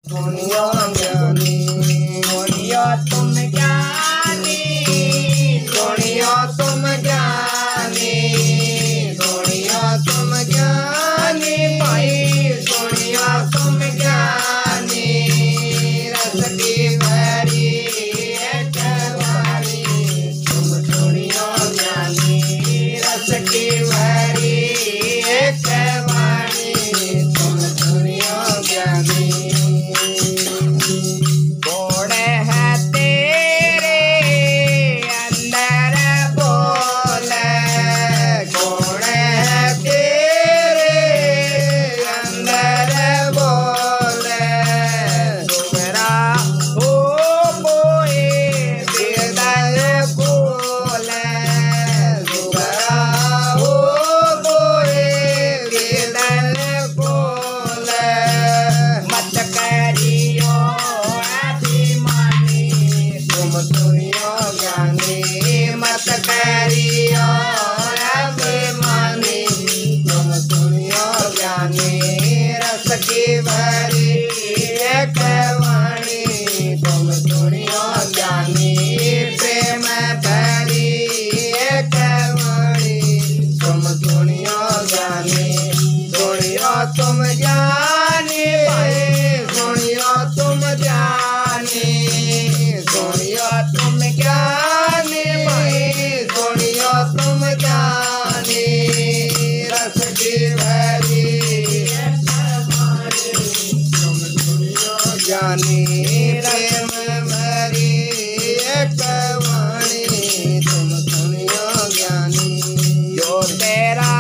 सुनियो ज्ञानी सुनियो तुम ज्ञानी सुनियो तुम ज्ञानी सुनियो तुम ज्ञानी भाई सुनियो तुम ज्ञानी रस की भरी एक वाणी तुम सुनियो ज्ञानी रस की भरी एक वाणी तुम सुनियो ज्ञानी तुम ज्ञानी भाई सुनियो तुम ज्ञानी सुनियो तुम ज्ञानी भाई सुनियो तुम ज्ञानी रस की भरी तुम सुनियो ज्ञानी प्रेम भरी एक वाणी तुम सुनियो ज्ञानी जो तेरा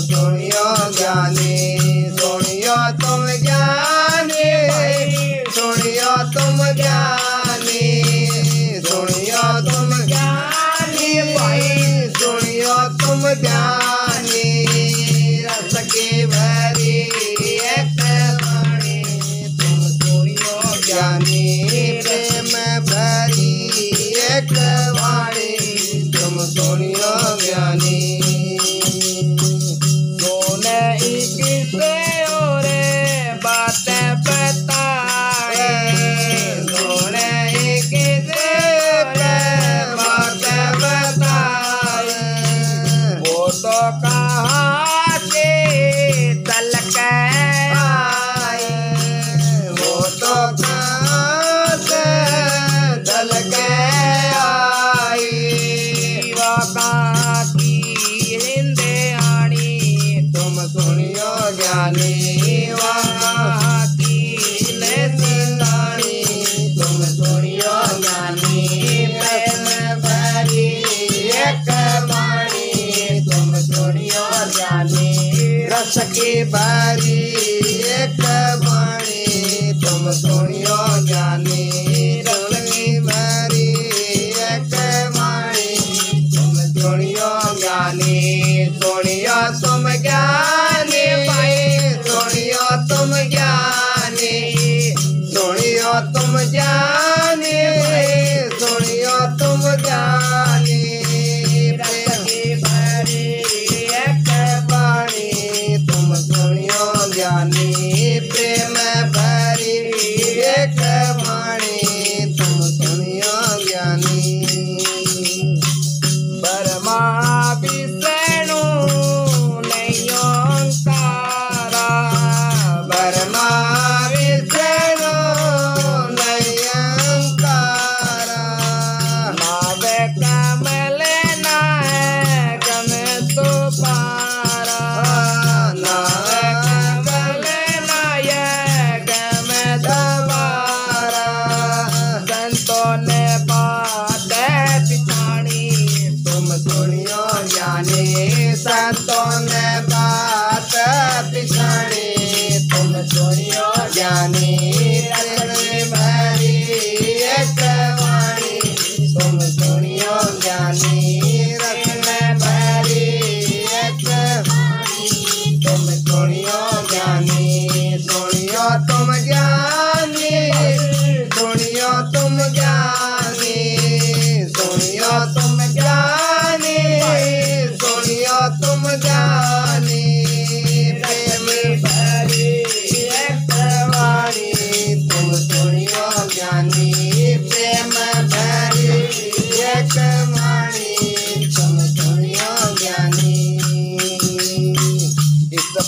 सुनियो ज्ञानी सुनियो तुम ज्ञानी सुनियो तुम ज्ञानी सुनियो तुम ज्ञानी भाई सुनियो तुम ज्ञानी रस की भरी एक वाणी तुम सुनियो ज्ञानी प्रेम भरी एक वाणी तुम सुनियो ज्ञानी रस की भरी एक वाणी तुम सुनियो ज्ञानी रस की भरी एक वाणी तुम सुनियो ज्ञानी सुनियो तुम ज्ञानी भाई सुनियो तुम ज्ञानी सुनियो तुम ज्ञानी सुनियो तुम ज्ञानी ज्ञानी प्रेम भरी एक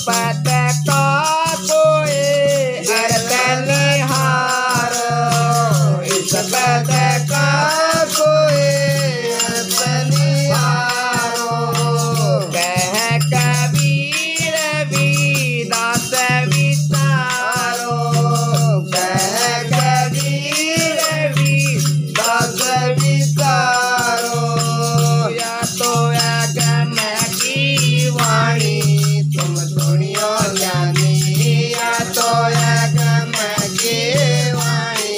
पद का कोई अर्थ निहारो, इस पद का कोई अर्थ निहारो। कह कबीर विदास विचारो, कह कबीर विदास विचारो। या तो अगम की वाणी तुम सुनियो ज्ञानी, या तो अगम की वाणी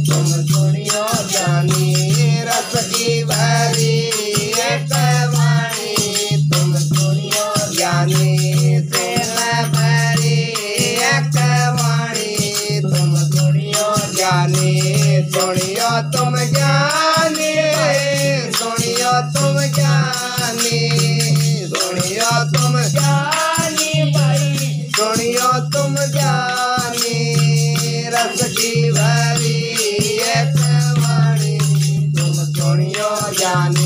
तुम सुनियो ज्ञानी। रस की भरी एक वाणी तुम सुनियो ज्ञानी, प्रेम भरी एक वाणी तुम सुनियो ज्ञानी। सुनियो तुम ज्ञानी, सुनियो तुम ज्ञानी, सुनियो तुम ज्ञानी भाई, सुनियो तुम ज्ञानी। रस की भरी एक वाणी तुम सुनियो ज्ञानी।